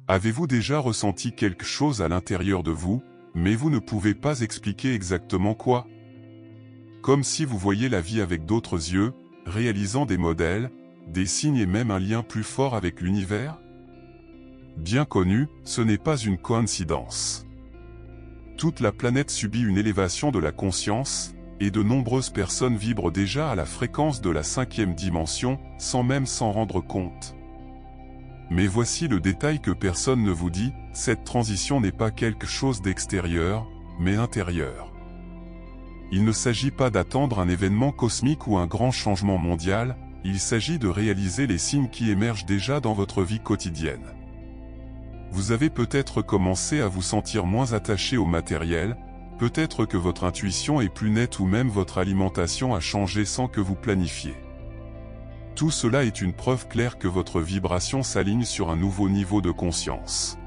Avez-vous déjà ressenti quelque chose à l'intérieur de vous, mais vous ne pouvez pas expliquer exactement quoi? Comme si vous voyiez la vie avec d'autres yeux, réalisant des modèles, des signes et même un lien plus fort avec l'univers? Bien connu, ce n'est pas une coïncidence. Toute la planète subit une élévation de la conscience, et de nombreuses personnes vibrent déjà à la fréquence de la 5e dimension, sans même s'en rendre compte. Mais voici le détail que personne ne vous dit, cette transition n'est pas quelque chose d'extérieur, mais intérieur. Il ne s'agit pas d'attendre un événement cosmique ou un grand changement mondial, il s'agit de réaliser les signes qui émergent déjà dans votre vie quotidienne. Vous avez peut-être commencé à vous sentir moins attaché au matériel, peut-être que votre intuition est plus nette ou même votre alimentation a changé sans que vous planifiez. Tout cela est une preuve claire que votre vibration s'aligne sur un nouveau niveau de conscience.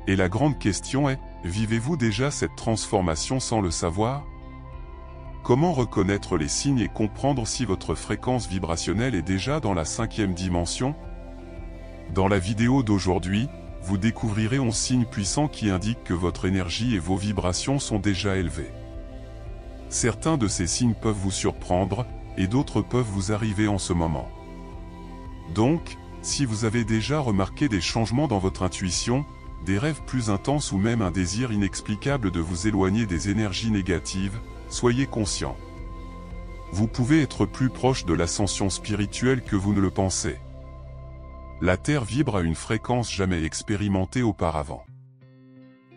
Et la grande question est, vivez-vous déjà cette transformation sans le savoir? Comment reconnaître les signes et comprendre si votre fréquence vibrationnelle est déjà dans la 5e dimension? Dans la vidéo d'aujourd'hui, vous découvrirez 11 signes puissants qui indiquent que votre énergie et vos vibrations sont déjà élevées. Certains de ces signes peuvent vous surprendre, et d'autres peuvent vous arriver en ce moment. Donc, si vous avez déjà remarqué des changements dans votre intuition, des rêves plus intenses ou même un désir inexplicable de vous éloigner des énergies négatives, soyez conscient. Vous pouvez être plus proche de l'ascension spirituelle que vous ne le pensez. La Terre vibre à une fréquence jamais expérimentée auparavant.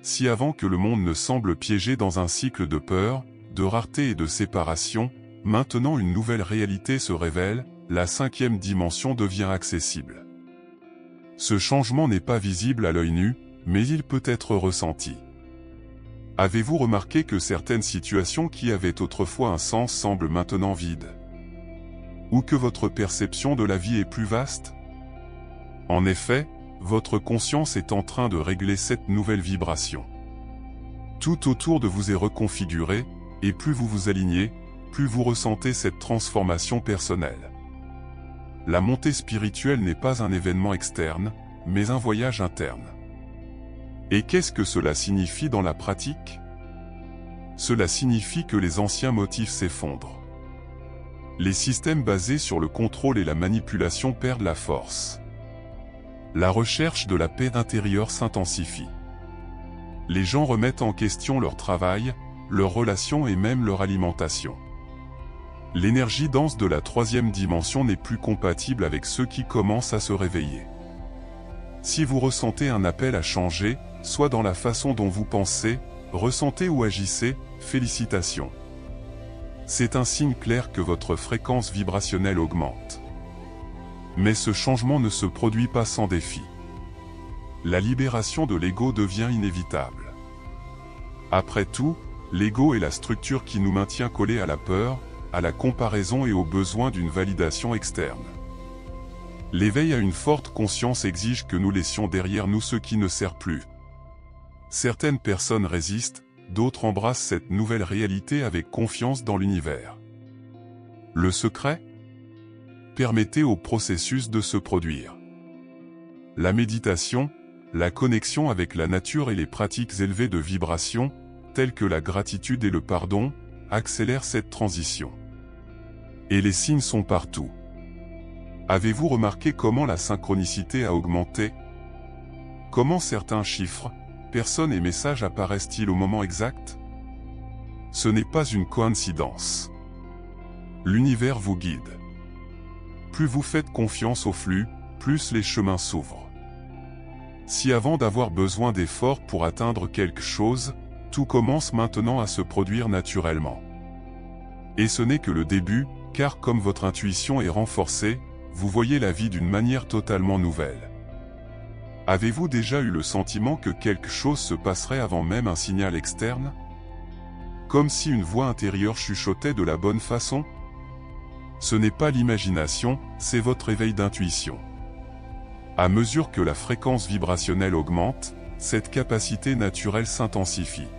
Si avant que le monde ne semble piégé dans un cycle de peur, de rareté et de séparation, maintenant une nouvelle réalité se révèle, la 5e dimension devient accessible. Ce changement n'est pas visible à l'œil nu, mais il peut être ressenti. Avez-vous remarqué que certaines situations qui avaient autrefois un sens semblent maintenant vides? Ou que votre perception de la vie est plus vaste? En effet, votre conscience est en train de régler cette nouvelle vibration. Tout autour de vous est reconfiguré, et plus vous vous alignez, plus vous ressentez cette transformation personnelle. La montée spirituelle n'est pas un événement externe, mais un voyage interne. Et qu'est-ce que cela signifie dans la pratique? Cela signifie que les anciens motifs s'effondrent. Les systèmes basés sur le contrôle et la manipulation perdent la force. La recherche de la paix intérieure s'intensifie. Les gens remettent en question leur travail, leurs relations et même leur alimentation. L'énergie dense de la 3e dimension n'est plus compatible avec ceux qui commencent à se réveiller. Si vous ressentez un appel à changer, soit dans la façon dont vous pensez, ressentez ou agissez, félicitations. C'est un signe clair que votre fréquence vibrationnelle augmente. Mais ce changement ne se produit pas sans défi. La libération de l'ego devient inévitable. Après tout, l'ego est la structure qui nous maintient collés à la peur, à la comparaison et au besoin d'une validation externe. L'éveil à une forte conscience exige que nous laissions derrière nous ce qui ne sert plus. Certaines personnes résistent, d'autres embrassent cette nouvelle réalité avec confiance dans l'univers. Le secret? Permettez au processus de se produire. La méditation, la connexion avec la nature et les pratiques élevées de vibration, telles que la gratitude et le pardon, accélèrent cette transition. Et les signes sont partout. Avez-vous remarqué comment la synchronicité a augmenté? Comment certains chiffres, personnes et messages apparaissent-ils au moment exact? Ce n'est pas une coïncidence. L'univers vous guide. Plus vous faites confiance au flux, plus les chemins s'ouvrent. Si avant d'avoir besoin d'efforts pour atteindre quelque chose, tout commence maintenant à se produire naturellement. Et ce n'est que le début, car comme votre intuition est renforcée, vous voyez la vie d'une manière totalement nouvelle. Avez-vous déjà eu le sentiment que quelque chose se passerait avant même un signal externe? Comme si une voix intérieure chuchotait de la bonne façon? Ce n'est pas l'imagination, c'est votre éveil d'intuition. À mesure que la fréquence vibrationnelle augmente, cette capacité naturelle s'intensifie.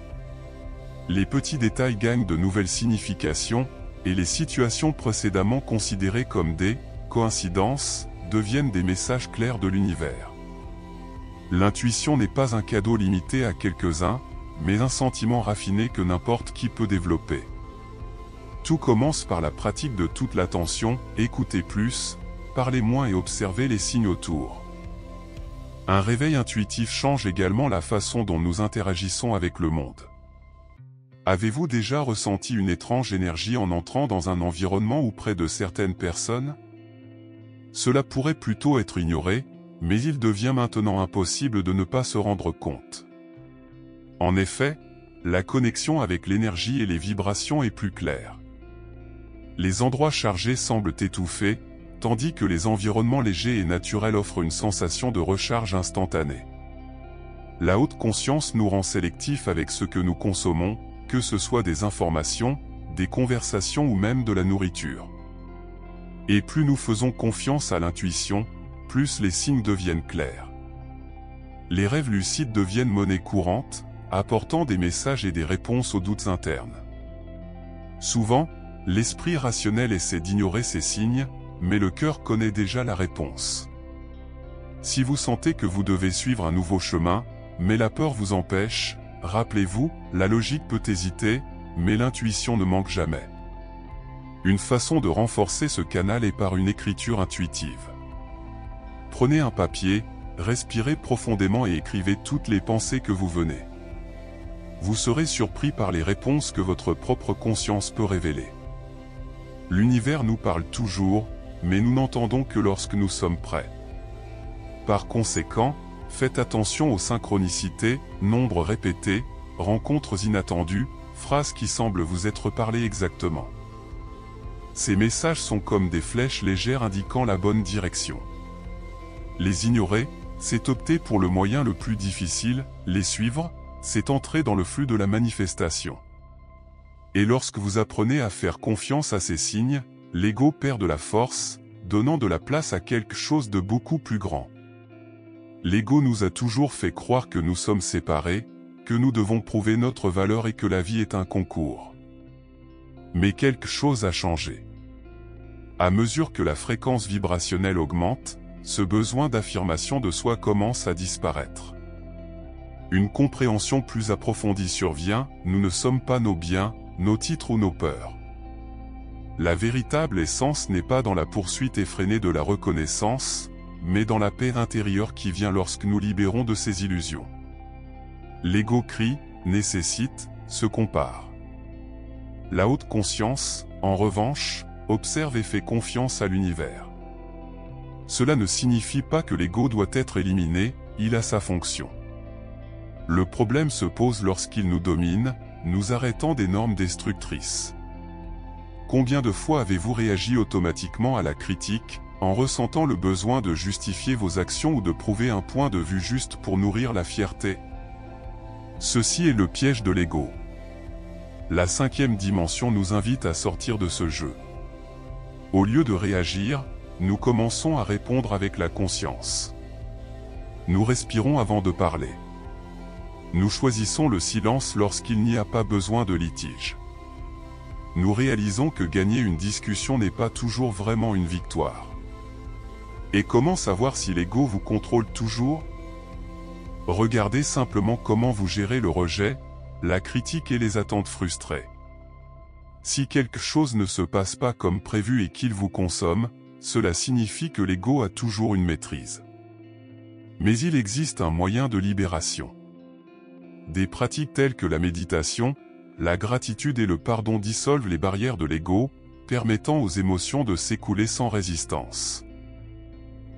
Les petits détails gagnent de nouvelles significations, et les situations précédemment considérées comme des coïncidences deviennent des messages clairs de l'univers. L'intuition n'est pas un cadeau limité à quelques-uns, mais un sentiment raffiné que n'importe qui peut développer. Tout commence par la pratique de toute l'attention, écoutez plus, parlez moins et observez les signes autour. Un réveil intuitif change également la façon dont nous interagissons avec le monde. Avez-vous déjà ressenti une étrange énergie en entrant dans un environnement ou près de certaines personnes? Cela pourrait plutôt être ignoré, mais il devient maintenant impossible de ne pas se rendre compte. En effet, la connexion avec l'énergie et les vibrations est plus claire. Les endroits chargés semblent étouffés, tandis que les environnements légers et naturels offrent une sensation de recharge instantanée. La haute conscience nous rend sélectifs avec ce que nous consommons, que ce soit des informations, des conversations ou même de la nourriture. Et plus nous faisons confiance à l'intuition, plus les signes deviennent clairs. Les rêves lucides deviennent monnaie courante, apportant des messages et des réponses aux doutes internes. Souvent, l'esprit rationnel essaie d'ignorer ces signes, mais le cœur connaît déjà la réponse. Si vous sentez que vous devez suivre un nouveau chemin, mais la peur vous empêche, rappelez-vous, la logique peut hésiter, mais l'intuition ne manque jamais. Une façon de renforcer ce canal est par une écriture intuitive. Prenez un papier, respirez profondément et écrivez toutes les pensées que vous venez. Vous serez surpris par les réponses que votre propre conscience peut révéler. L'univers nous parle toujours, mais nous n'entendons que lorsque nous sommes prêts. Par conséquent, faites attention aux synchronicités, nombres répétés, rencontres inattendues, phrases qui semblent vous être parlées exactement. Ces messages sont comme des flèches légères indiquant la bonne direction. Les ignorer, c'est opter pour le moyen le plus difficile, les suivre, c'est entrer dans le flux de la manifestation. Et lorsque vous apprenez à faire confiance à ces signes, l'ego perd de la force, donnant de la place à quelque chose de beaucoup plus grand. L'ego nous a toujours fait croire que nous sommes séparés, que nous devons prouver notre valeur et que la vie est un concours. Mais quelque chose a changé. À mesure que la fréquence vibrationnelle augmente, ce besoin d'affirmation de soi commence à disparaître. Une compréhension plus approfondie survient, nous ne sommes pas nos biens, nos titres ou nos peurs. La véritable essence n'est pas dans la poursuite effrénée de la reconnaissance, mais dans la paix intérieure qui vient lorsque nous libérons de ces illusions. L'ego crie, nécessite, se compare. La haute conscience, en revanche, observe et fait confiance à l'univers. Cela ne signifie pas que l'ego doit être éliminé, il a sa fonction. Le problème se pose lorsqu'il nous domine, nous arrêtant des normes destructrices. Combien de fois avez-vous réagi automatiquement à la critique, en ressentant le besoin de justifier vos actions ou de prouver un point de vue juste pour nourrir la fierté? Ceci est le piège de l'ego. La 5e dimension nous invite à sortir de ce jeu. Au lieu de réagir, nous commençons à répondre avec la conscience. Nous respirons avant de parler. Nous choisissons le silence lorsqu'il n'y a pas besoin de litige. Nous réalisons que gagner une discussion n'est pas toujours vraiment une victoire. Et comment savoir si l'ego vous contrôle toujours? Regardez simplement comment vous gérez le rejet, la critique et les attentes frustrées. Si quelque chose ne se passe pas comme prévu et qu'il vous consomme, cela signifie que l'ego a toujours une maîtrise. Mais il existe un moyen de libération. Des pratiques telles que la méditation, la gratitude et le pardon dissolvent les barrières de l'ego, permettant aux émotions de s'écouler sans résistance.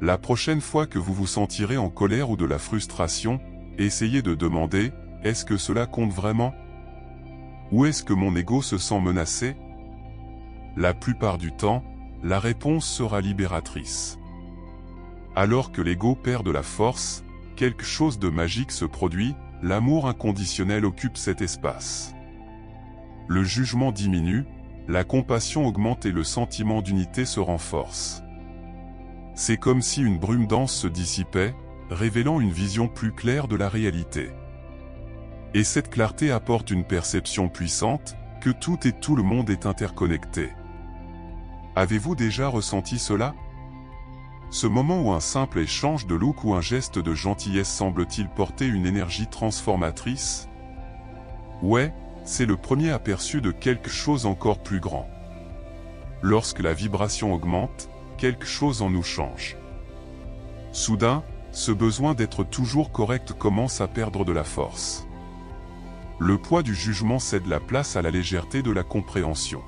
La prochaine fois que vous vous sentirez en colère ou de la frustration, essayez de demander, est-ce que cela compte vraiment? Ou est-ce que mon ego se sent menacé? La plupart du temps, la réponse sera libératrice. Alors que l'ego perd de la force, quelque chose de magique se produit, l'amour inconditionnel occupe cet espace. Le jugement diminue, la compassion augmente et le sentiment d'unité se renforce. C'est comme si une brume dense se dissipait, révélant une vision plus claire de la réalité. Et cette clarté apporte une perception puissante, que tout et tout le monde est interconnecté. Avez-vous déjà ressenti cela? Ce moment où un simple échange de look ou un geste de gentillesse semble-t-il porter une énergie transformatrice? Ouais, c'est le premier aperçu de quelque chose encore plus grand. Lorsque la vibration augmente, quelque chose en nous change. Soudain, ce besoin d'être toujours correct commence à perdre de la force. Le poids du jugement cède la place à la légèreté de la compréhension.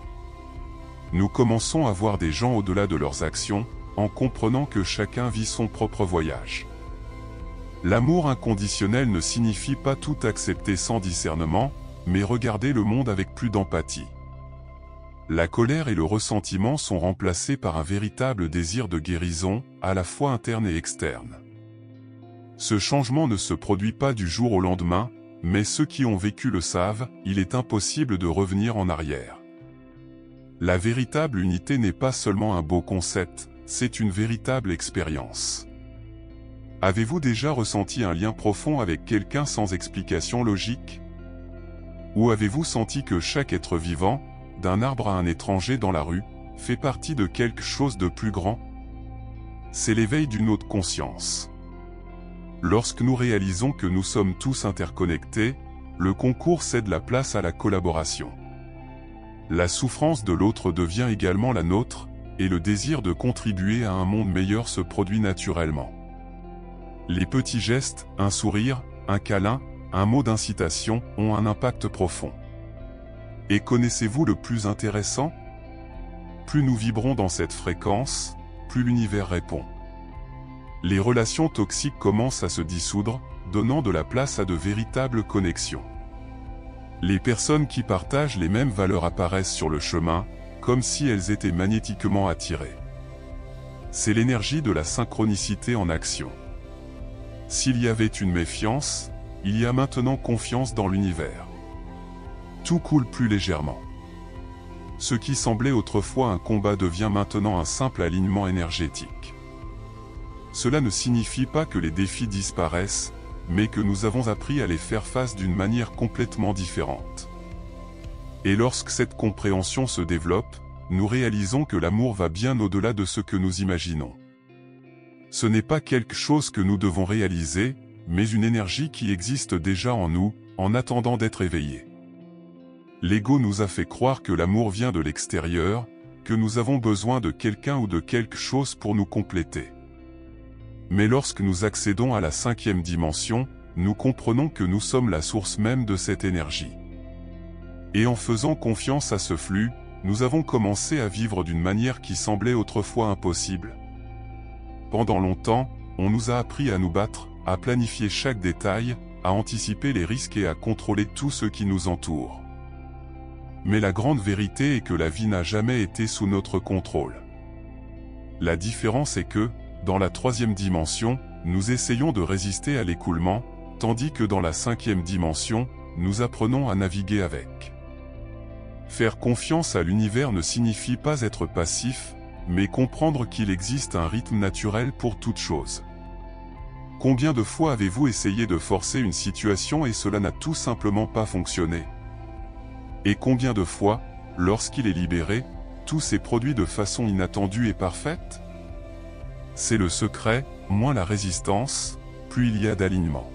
Nous commençons à voir des gens au-delà de leurs actions, en comprenant que chacun vit son propre voyage. L'amour inconditionnel ne signifie pas tout accepter sans discernement, mais regarder le monde avec plus d'empathie. La colère et le ressentiment sont remplacés par un véritable désir de guérison, à la fois interne et externe. Ce changement ne se produit pas du jour au lendemain, mais ceux qui ont vécu le savent, il est impossible de revenir en arrière. La véritable unité n'est pas seulement un beau concept, c'est une véritable expérience. Avez-vous déjà ressenti un lien profond avec quelqu'un sans explication logique? Ou avez-vous senti que chaque être vivant, d'un arbre à un étranger dans la rue, fait partie de quelque chose de plus grand? C'est l'éveil d'une autre conscience. Lorsque nous réalisons que nous sommes tous interconnectés, le concours cède la place à la collaboration. La souffrance de l'autre devient également la nôtre, et le désir de contribuer à un monde meilleur se produit naturellement. Les petits gestes, un sourire, un câlin, un mot d'incitation, ont un impact profond. Et connaissez-vous le plus intéressant? Plus nous vibrons dans cette fréquence, plus l'univers répond. Les relations toxiques commencent à se dissoudre, donnant de la place à de véritables connexions. Les personnes qui partagent les mêmes valeurs apparaissent sur le chemin, comme si elles étaient magnétiquement attirées. C'est l'énergie de la synchronicité en action. S'il y avait une méfiance, il y a maintenant confiance dans l'univers. Tout coule plus légèrement. Ce qui semblait autrefois un combat devient maintenant un simple alignement énergétique. Cela ne signifie pas que les défis disparaissent, mais que nous avons appris à les faire face d'une manière complètement différente. Et lorsque cette compréhension se développe, nous réalisons que l'amour va bien au-delà de ce que nous imaginons. Ce n'est pas quelque chose que nous devons réaliser, mais une énergie qui existe déjà en nous, en attendant d'être éveillée. L'ego nous a fait croire que l'amour vient de l'extérieur, que nous avons besoin de quelqu'un ou de quelque chose pour nous compléter. Mais lorsque nous accédons à la 5e dimension, nous comprenons que nous sommes la source même de cette énergie. Et en faisant confiance à ce flux, nous avons commencé à vivre d'une manière qui semblait autrefois impossible. Pendant longtemps, on nous a appris à nous battre, à planifier chaque détail, à anticiper les risques et à contrôler tout ce qui nous entoure. Mais la grande vérité est que la vie n'a jamais été sous notre contrôle. La différence est que, dans la 3e dimension, nous essayons de résister à l'écoulement, tandis que dans la 5e dimension, nous apprenons à naviguer avec. Faire confiance à l'univers ne signifie pas être passif, mais comprendre qu'il existe un rythme naturel pour toute chose. Combien de fois avez-vous essayé de forcer une situation et cela n'a tout simplement pas fonctionné? Et combien de fois, lorsqu'il est libéré, tout s'est produit de façon inattendue et parfaite? C'est le secret, moins la résistance, plus il y a d'alignement.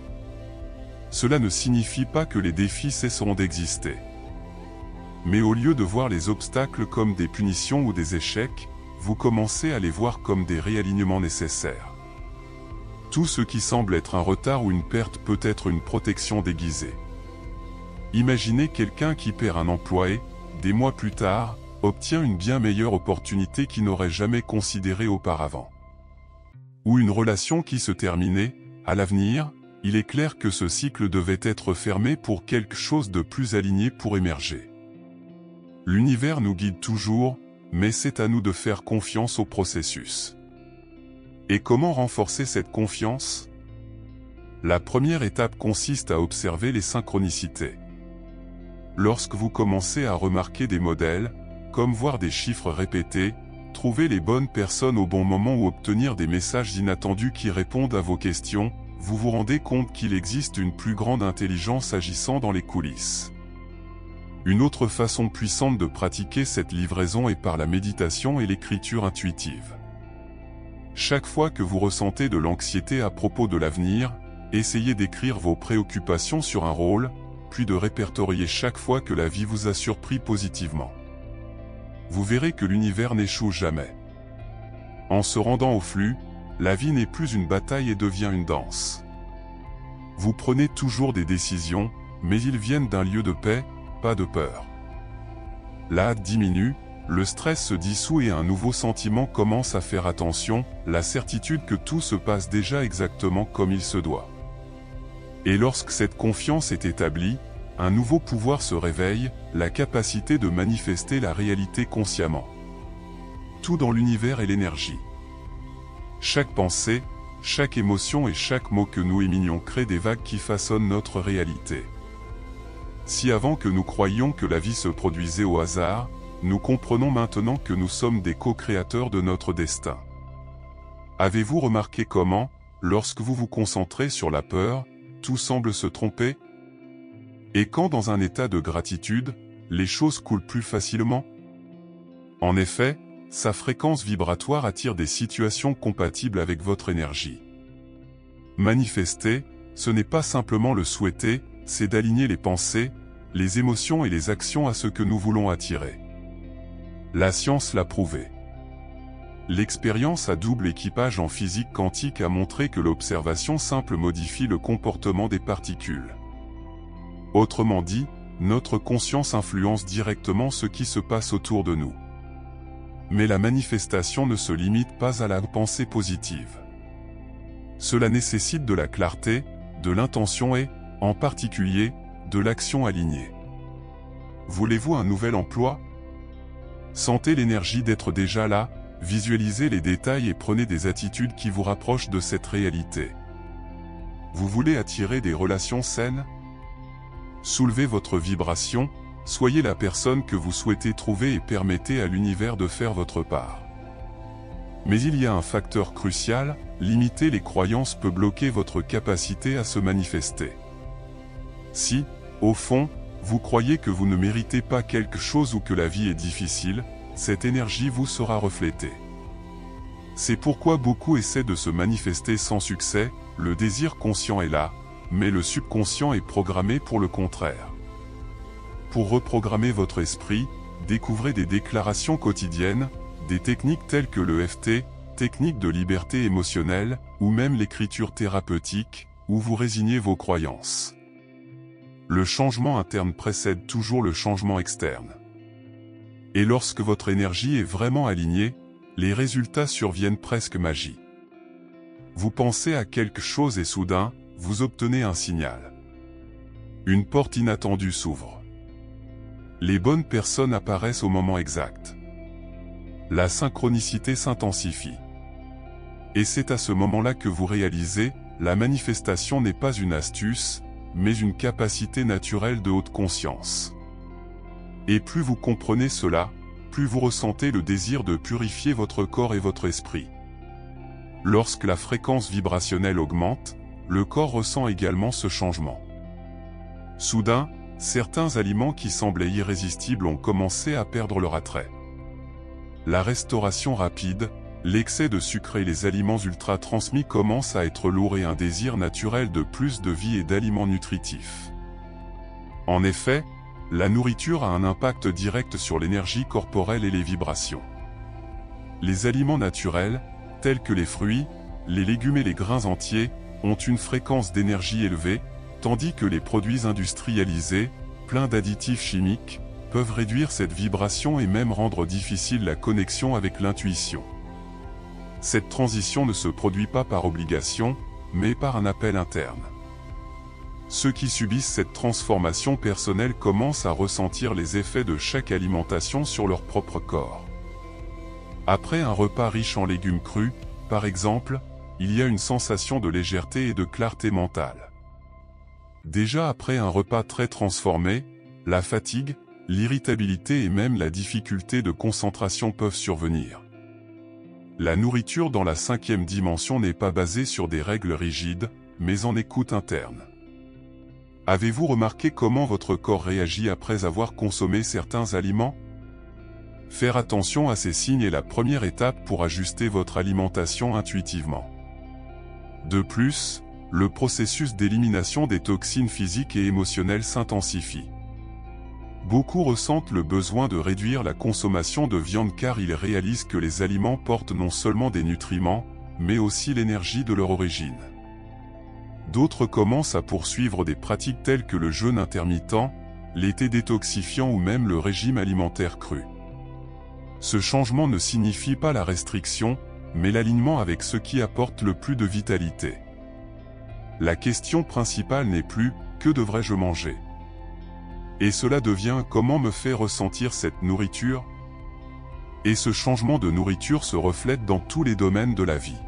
Cela ne signifie pas que les défis cesseront d'exister. Mais au lieu de voir les obstacles comme des punitions ou des échecs, vous commencez à les voir comme des réalignements nécessaires. Tout ce qui semble être un retard ou une perte peut être une protection déguisée. Imaginez quelqu'un qui perd un emploi et, des mois plus tard, obtient une bien meilleure opportunité qu'il n'aurait jamais considérée auparavant. Ou une relation qui se terminait, à l'avenir, il est clair que ce cycle devait être fermé pour quelque chose de plus aligné pour émerger. L'univers nous guide toujours, mais c'est à nous de faire confiance au processus. Et comment renforcer cette confiance? La première étape consiste à observer les synchronicités. Lorsque vous commencez à remarquer des modèles, comme voir des chiffres répétés, trouver les bonnes personnes au bon moment ou obtenir des messages inattendus qui répondent à vos questions, vous vous rendez compte qu'il existe une plus grande intelligence agissant dans les coulisses. Une autre façon puissante de pratiquer cette livraison est par la méditation et l'écriture intuitive. Chaque fois que vous ressentez de l'anxiété à propos de l'avenir, essayez d'écrire vos préoccupations sur un rôle, puis de répertorier chaque fois que la vie vous a surpris positivement. Vous verrez que l'univers n'échoue jamais. En se rendant au flux, la vie n'est plus une bataille et devient une danse. Vous prenez toujours des décisions, mais ils viennent d'un lieu de paix, pas de peur. La hâte diminue, le stress se dissout et un nouveau sentiment commence à faire attention, la certitude que tout se passe déjà exactement comme il se doit. Et lorsque cette confiance est établie, un nouveau pouvoir se réveille, la capacité de manifester la réalité consciemment. Tout dans l'univers est l'énergie. Chaque pensée, chaque émotion et chaque mot que nous éminions crée des vagues qui façonnent notre réalité. Si avant que nous croyions que la vie se produisait au hasard, nous comprenons maintenant que nous sommes des co-créateurs de notre destin. Avez-vous remarqué comment, lorsque vous vous concentrez sur la peur, tout semble se tromper? Et quand dans un état de gratitude, les choses coulent plus facilement? En effet, sa fréquence vibratoire attire des situations compatibles avec votre énergie. Manifester, ce n'est pas simplement le souhaiter, c'est d'aligner les pensées, les émotions et les actions à ce que nous voulons attirer. La science l'a prouvé. L'expérience à double équipage en physique quantique a montré que l'observation simple modifie le comportement des particules. Autrement dit, notre conscience influence directement ce qui se passe autour de nous. Mais la manifestation ne se limite pas à la pensée positive. Cela nécessite de la clarté, de l'intention et, en particulier, de l'action alignée. Voulez-vous un nouvel emploi? Sentez l'énergie d'être déjà là, visualisez les détails et prenez des attitudes qui vous rapprochent de cette réalité. Vous voulez attirer des relations saines? Soulevez votre vibration, soyez la personne que vous souhaitez trouver et permettez à l'univers de faire votre part. Mais il y a un facteur crucial, limiter les croyances peut bloquer votre capacité à se manifester. Si, au fond, vous croyez que vous ne méritez pas quelque chose ou que la vie est difficile, cette énergie vous sera reflétée. C'est pourquoi beaucoup essaient de se manifester sans succès, le désir conscient est là, mais le subconscient est programmé pour le contraire. Pour reprogrammer votre esprit, découvrez des déclarations quotidiennes, des techniques telles que l'EFT, technique de liberté émotionnelle, ou même l'écriture thérapeutique, où vous résignez vos croyances. Le changement interne précède toujours le changement externe. Et lorsque votre énergie est vraiment alignée, les résultats surviennent presque magie. Vous pensez à quelque chose et soudain, vous obtenez un signal. Une porte inattendue s'ouvre. Les bonnes personnes apparaissent au moment exact. La synchronicité s'intensifie. Et c'est à ce moment-là que vous réalisez, la manifestation n'est pas une astuce, mais une capacité naturelle de haute conscience. Et plus vous comprenez cela, plus vous ressentez le désir de purifier votre corps et votre esprit. Lorsque la fréquence vibrationnelle augmente, le corps ressent également ce changement. Soudain, certains aliments qui semblaient irrésistibles ont commencé à perdre leur attrait. La restauration rapide, l'excès de sucre et les aliments ultra transmis commencent à être lourds et un désir naturel de plus de vie et d'aliments nutritifs. En effet, la nourriture a un impact direct sur l'énergie corporelle et les vibrations. Les aliments naturels, tels que les fruits, les légumes et les grains entiers, ont une fréquence d'énergie élevée, tandis que les produits industrialisés, pleins d'additifs chimiques, peuvent réduire cette vibration et même rendre difficile la connexion avec l'intuition. Cette transition ne se produit pas par obligation, mais par un appel interne. Ceux qui subissent cette transformation personnelle commencent à ressentir les effets de chaque alimentation sur leur propre corps. Après un repas riche en légumes crus, par exemple, il y a une sensation de légèreté et de clarté mentale. Déjà après un repas très transformé, la fatigue, l'irritabilité et même la difficulté de concentration peuvent survenir. La nourriture dans la 5e dimension n'est pas basée sur des règles rigides, mais en écoute interne. Avez-vous remarqué comment votre corps réagit après avoir consommé certains aliments? Faire attention à ces signes est la première étape pour ajuster votre alimentation intuitivement. De plus, le processus d'élimination des toxines physiques et émotionnelles s'intensifie. Beaucoup ressentent le besoin de réduire la consommation de viande car ils réalisent que les aliments portent non seulement des nutriments, mais aussi l'énergie de leur origine. D'autres commencent à poursuivre des pratiques telles que le jeûne intermittent, les thés détoxifiants ou même le régime alimentaire cru. Ce changement ne signifie pas la restriction, mais l'alignement avec ce qui apporte le plus de vitalité. La question principale n'est plus « que devrais-je manger ?» Et cela devient « comment me fait ressentir cette nourriture ?» Et ce changement de nourriture se reflète dans tous les domaines de la vie.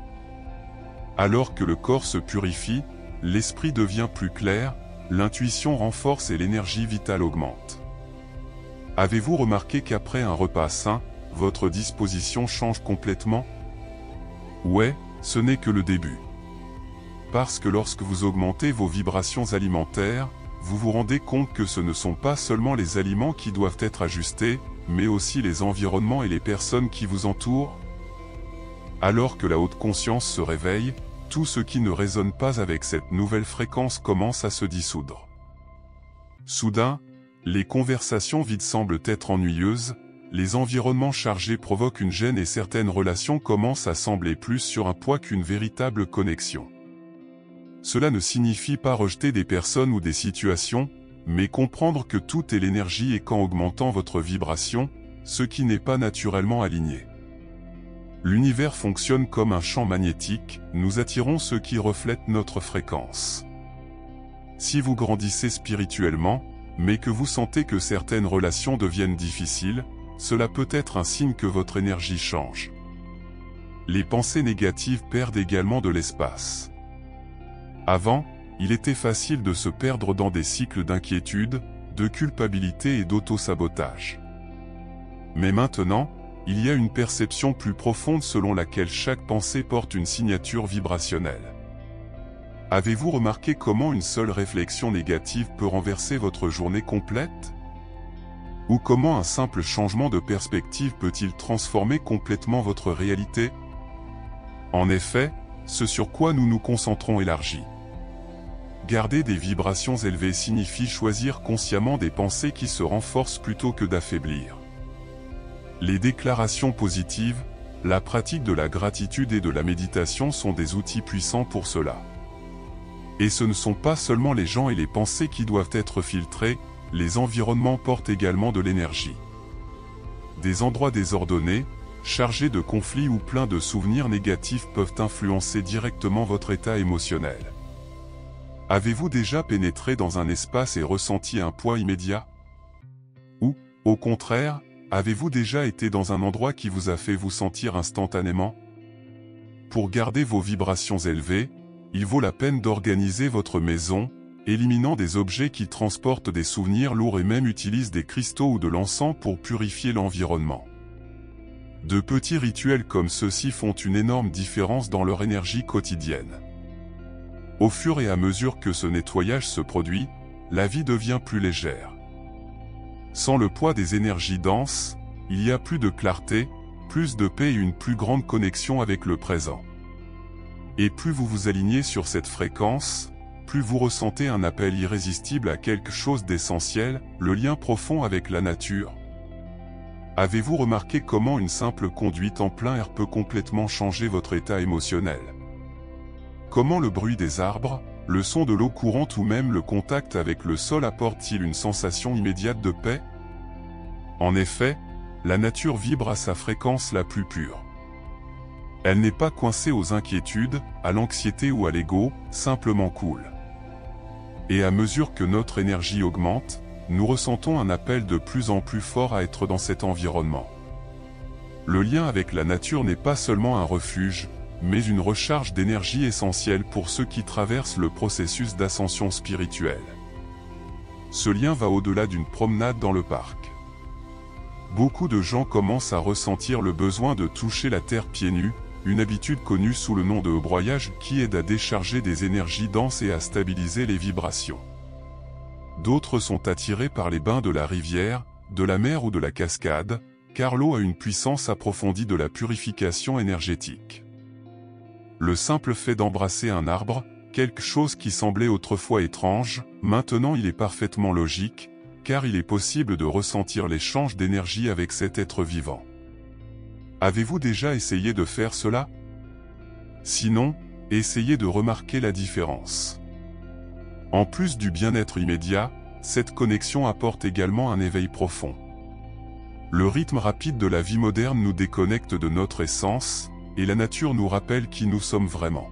Alors que le corps se purifie, l'esprit devient plus clair, l'intuition renforce et l'énergie vitale augmente. Avez-vous remarqué qu'après un repas sain, votre disposition change complètement? Ouais, ce n'est que le début. Parce que lorsque vous augmentez vos vibrations alimentaires, vous vous rendez compte que ce ne sont pas seulement les aliments qui doivent être ajustés, mais aussi les environnements et les personnes qui vous entourent. Alors que la haute conscience se réveille, tout ce qui ne résonne pas avec cette nouvelle fréquence commence à se dissoudre. Soudain, les conversations vides semblent être ennuyeuses, les environnements chargés provoquent une gêne et certaines relations commencent à sembler plus sur un poids qu'une véritable connexion. Cela ne signifie pas rejeter des personnes ou des situations, mais comprendre que tout est l'énergie et qu'en augmentant votre vibration, ce qui n'est pas naturellement aligné. L'univers fonctionne comme un champ magnétique, nous attirons ce qui reflète notre fréquence. Si vous grandissez spirituellement, mais que vous sentez que certaines relations deviennent difficiles, cela peut être un signe que votre énergie change. Les pensées négatives perdent également de l'espace. Avant, il était facile de se perdre dans des cycles d'inquiétude, de culpabilité et d'auto-sabotage. Mais maintenant, il y a une perception plus profonde selon laquelle chaque pensée porte une signature vibrationnelle. Avez-vous remarqué comment une seule réflexion négative peut renverser votre journée complète? Ou comment un simple changement de perspective peut-il transformer complètement votre réalité? En effet, ce sur quoi nous nous concentrons élargit. Garder des vibrations élevées signifie choisir consciemment des pensées qui se renforcent plutôt que d'affaiblir. Les déclarations positives, la pratique de la gratitude et de la méditation sont des outils puissants pour cela. Et ce ne sont pas seulement les gens et les pensées qui doivent être filtrés, les environnements portent également de l'énergie. Des endroits désordonnés, chargés de conflits ou pleins de souvenirs négatifs peuvent influencer directement votre état émotionnel. Avez-vous déjà pénétré dans un espace et ressenti un poids immédiat? Ou, au contraire, avez-vous déjà été dans un endroit qui vous a fait vous sentir instantanément? Pour garder vos vibrations élevées, il vaut la peine d'organiser votre maison, éliminant des objets qui transportent des souvenirs lourds et même utilisent des cristaux ou de l'encens pour purifier l'environnement. De petits rituels comme ceux-ci font une énorme différence dans leur énergie quotidienne. Au fur et à mesure que ce nettoyage se produit, la vie devient plus légère. Sans le poids des énergies denses, il y a plus de clarté, plus de paix et une plus grande connexion avec le présent. Et plus vous vous alignez sur cette fréquence, plus vous ressentez un appel irrésistible à quelque chose d'essentiel, le lien profond avec la nature. Avez-vous remarqué comment une simple conduite en plein air peut complètement changer votre état émotionnel? Comment le bruit des arbres, le son de l'eau courante ou même le contact avec le sol apporte-t-il une sensation immédiate de paix? En effet, la nature vibre à sa fréquence la plus pure. Elle n'est pas coincée aux inquiétudes, à l'anxiété ou à l'ego, simplement cool. Et à mesure que notre énergie augmente, nous ressentons un appel de plus en plus fort à être dans cet environnement. Le lien avec la nature n'est pas seulement un refuge, mais une recharge d'énergie essentielle pour ceux qui traversent le processus d'ascension spirituelle. Ce lien va au-delà d'une promenade dans le parc. Beaucoup de gens commencent à ressentir le besoin de toucher la terre pieds nus, une habitude connue sous le nom de broyage qui aide à décharger des énergies denses et à stabiliser les vibrations. D'autres sont attirés par les bains de la rivière, de la mer ou de la cascade, car l'eau a une puissance approfondie de la purification énergétique. Le simple fait d'embrasser un arbre, quelque chose qui semblait autrefois étrange, maintenant il est parfaitement logique, car il est possible de ressentir l'échange d'énergie avec cet être vivant. Avez-vous déjà essayé de faire cela? Sinon, essayez de remarquer la différence. En plus du bien-être immédiat, cette connexion apporte également un éveil profond. Le rythme rapide de la vie moderne nous déconnecte de notre essence, et la nature nous rappelle qui nous sommes vraiment.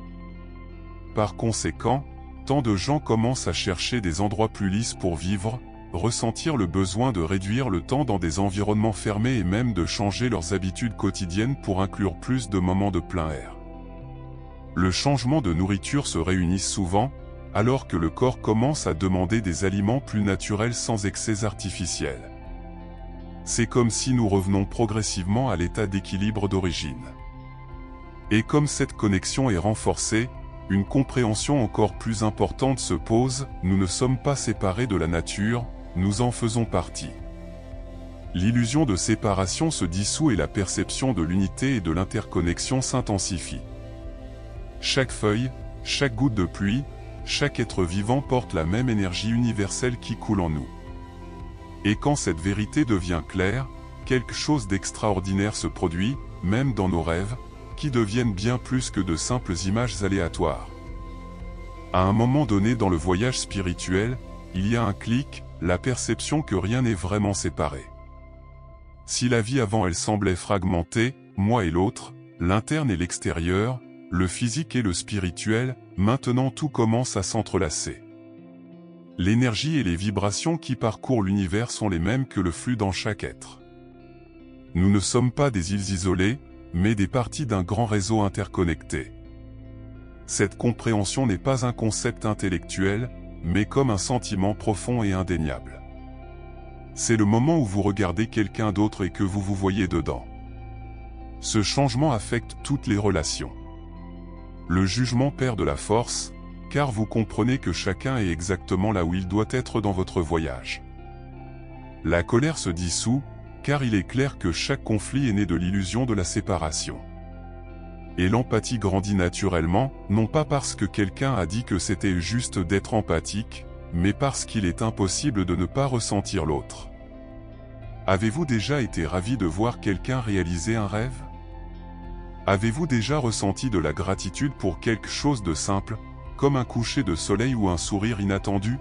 Par conséquent, tant de gens commencent à chercher des endroits plus lisses pour vivre, ressentir le besoin de réduire le temps dans des environnements fermés et même de changer leurs habitudes quotidiennes pour inclure plus de moments de plein air. Le changement de nourriture se réunit souvent, alors que le corps commence à demander des aliments plus naturels sans excès artificiels. C'est comme si nous revenons progressivement à l'état d'équilibre d'origine. Et comme cette connexion est renforcée, une compréhension encore plus importante se pose, nous ne sommes pas séparés de la nature, nous en faisons partie. L'illusion de séparation se dissout et la perception de l'unité et de l'interconnexion s'intensifie. Chaque feuille, chaque goutte de pluie, chaque être vivant porte la même énergie universelle qui coule en nous. Et quand cette vérité devient claire, quelque chose d'extraordinaire se produit, même dans nos rêves, qui deviennent bien plus que de simples images aléatoires. À un moment donné dans le voyage spirituel, il y a un clic, la perception que rien n'est vraiment séparé. Si la vie avant elle semblait fragmentée, moi et l'autre, l'interne et l'extérieur, le physique et le spirituel, maintenant tout commence à s'entrelacer. L'énergie et les vibrations qui parcourent l'univers sont les mêmes que le flux dans chaque être. Nous ne sommes pas des îles isolées, mais des parties d'un grand réseau interconnecté. Cette compréhension n'est pas un concept intellectuel, mais comme un sentiment profond et indéniable. C'est le moment où vous regardez quelqu'un d'autre et que vous vous voyez dedans. Ce changement affecte toutes les relations. Le jugement perd de la force, car vous comprenez que chacun est exactement là où il doit être dans votre voyage. La colère se dissout, car il est clair que chaque conflit est né de l'illusion de la séparation. Et l'empathie grandit naturellement, non pas parce que quelqu'un a dit que c'était juste d'être empathique, mais parce qu'il est impossible de ne pas ressentir l'autre. Avez-vous déjà été ravi de voir quelqu'un réaliser un rêve? Avez-vous déjà ressenti de la gratitude pour quelque chose de simple, comme un coucher de soleil ou un sourire inattendu?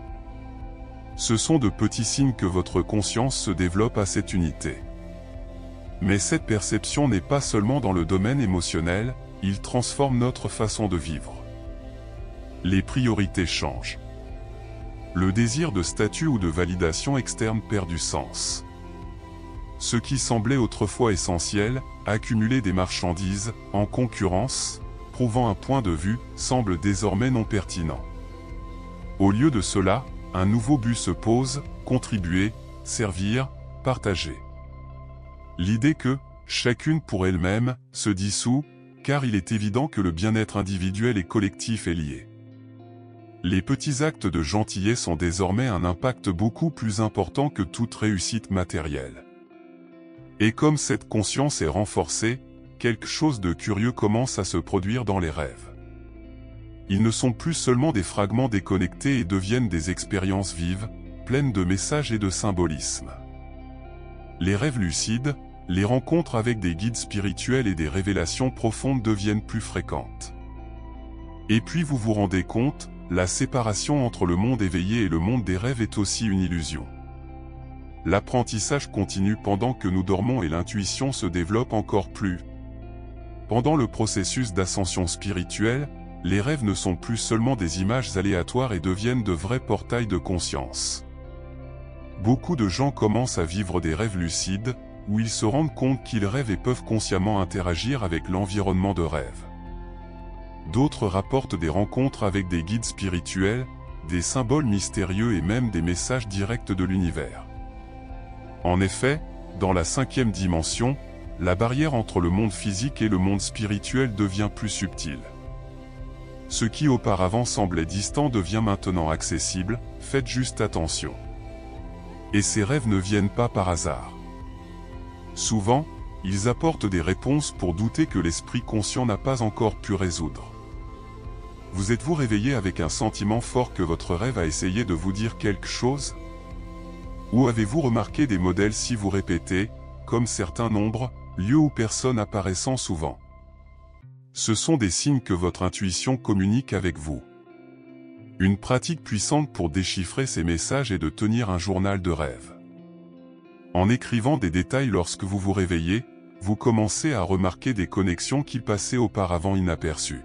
Ce sont de petits signes que votre conscience se développe à cette unité. Mais cette perception n'est pas seulement dans le domaine émotionnel, il transforme notre façon de vivre. Les priorités changent. Le désir de statut ou de validation externe perd du sens. Ce qui semblait autrefois essentiel, accumuler des marchandises, en concurrence, prouvant un point de vue, semble désormais non pertinent. Au lieu de cela, un nouveau but se pose, contribuer, servir, partager. L'idée que, chacune pour elle-même, se dissout, car il est évident que le bien-être individuel et collectif est lié. Les petits actes de gentillesse ont désormais un impact beaucoup plus important que toute réussite matérielle. Et comme cette conscience est renforcée, quelque chose de curieux commence à se produire dans les rêves. Ils ne sont plus seulement des fragments déconnectés et deviennent des expériences vives, pleines de messages et de symbolismes. Les rêves lucides, les rencontres avec des guides spirituels et des révélations profondes deviennent plus fréquentes. Et puis vous vous rendez compte, la séparation entre le monde éveillé et le monde des rêves est aussi une illusion. L'apprentissage continue pendant que nous dormons et l'intuition se développe encore plus. Pendant le processus d'ascension spirituelle, les rêves ne sont plus seulement des images aléatoires et deviennent de vrais portails de conscience. Beaucoup de gens commencent à vivre des rêves lucides, où ils se rendent compte qu'ils rêvent et peuvent consciemment interagir avec l'environnement de rêve. D'autres rapportent des rencontres avec des guides spirituels, des symboles mystérieux et même des messages directs de l'univers. En effet, dans la 5e dimension, la barrière entre le monde physique et le monde spirituel devient plus subtile. Ce qui auparavant semblait distant devient maintenant accessible, faites juste attention. Et ces rêves ne viennent pas par hasard. Souvent, ils apportent des réponses pour douter que l'esprit conscient n'a pas encore pu résoudre. Vous êtes-vous réveillé avec un sentiment fort que votre rêve a essayé de vous dire quelque chose? Ou avez-vous remarqué des modèles si vous répétez, comme certains nombres, lieux ou personnes apparaissant souvent? Ce sont des signes que votre intuition communique avec vous. Une pratique puissante pour déchiffrer ces messages est de tenir un journal de rêve. En écrivant des détails lorsque vous vous réveillez, vous commencez à remarquer des connexions qui passaient auparavant inaperçues.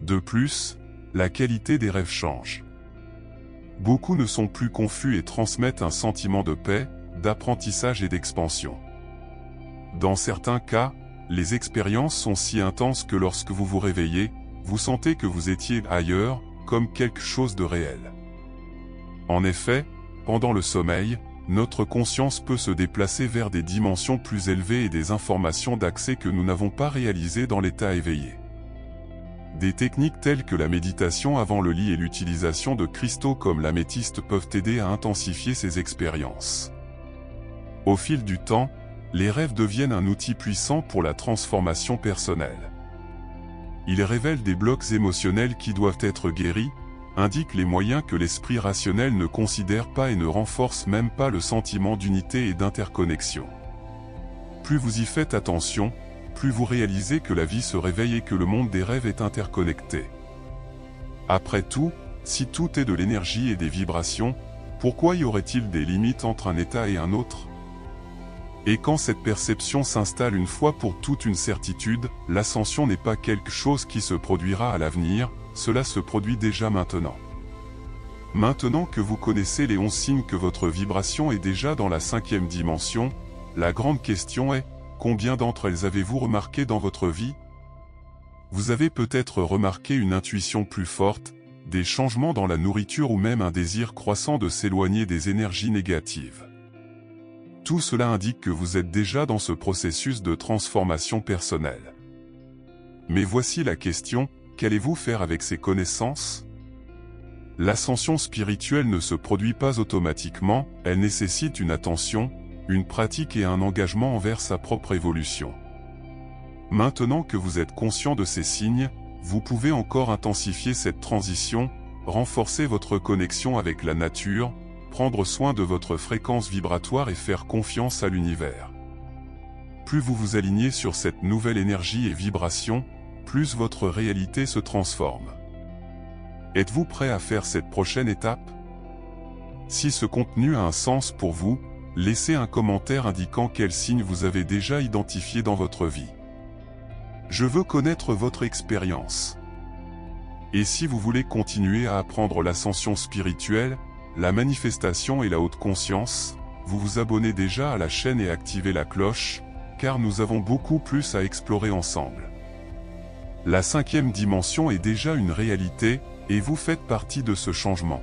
De plus, la qualité des rêves change. Beaucoup ne sont plus confus et transmettent un sentiment de paix, d'apprentissage et d'expansion. Dans certains cas, les expériences sont si intenses que lorsque vous vous réveillez, vous sentez que vous étiez ailleurs, comme quelque chose de réel. En effet, pendant le sommeil, notre conscience peut se déplacer vers des dimensions plus élevées et des informations d'accès que nous n'avons pas réalisées dans l'état éveillé. Des techniques telles que la méditation avant le lit et l'utilisation de cristaux comme l'améthyste peuvent aider à intensifier ces expériences. Au fil du temps, les rêves deviennent un outil puissant pour la transformation personnelle. Ils révèlent des blocs émotionnels qui doivent être guéris, indiquent les moyens que l'esprit rationnel ne considère pas et ne renforcent même pas le sentiment d'unité et d'interconnexion. Plus vous y faites attention, plus vous réalisez que la vie se réveille et que le monde des rêves est interconnecté. Après tout, si tout est de l'énergie et des vibrations, pourquoi y aurait-il des limites entre un état et un autre? Et quand cette perception s'installe une fois pour toute une certitude, l'ascension n'est pas quelque chose qui se produira à l'avenir, cela se produit déjà maintenant. Maintenant que vous connaissez les 11 signes que votre vibration est déjà dans la 5e dimension, la grande question est: combien d'entre elles avez-vous remarqué dans votre vie? Vous avez peut-être remarqué une intuition plus forte, des changements dans la nourriture ou même un désir croissant de s'éloigner des énergies négatives. Tout cela indique que vous êtes déjà dans ce processus de transformation personnelle. Mais voici la question: qu'allez-vous faire avec ces connaissances? L'ascension spirituelle ne se produit pas automatiquement, elle nécessite une attention, une pratique et un engagement envers sa propre évolution. Maintenant que vous êtes conscient de ces signes, vous pouvez encore intensifier cette transition, renforcer votre connexion avec la nature, prendre soin de votre fréquence vibratoire et faire confiance à l'univers. Plus vous vous alignez sur cette nouvelle énergie et vibration, plus votre réalité se transforme. Êtes-vous prêt à faire cette prochaine étape? Si ce contenu a un sens pour vous, laissez un commentaire indiquant quels signes vous avez déjà identifiés dans votre vie. Je veux connaître votre expérience. Et si vous voulez continuer à apprendre l'ascension spirituelle, la manifestation et la haute conscience, vous vous abonnez déjà à la chaîne et activez la cloche, car nous avons beaucoup plus à explorer ensemble. La 5e dimension est déjà une réalité, et vous faites partie de ce changement.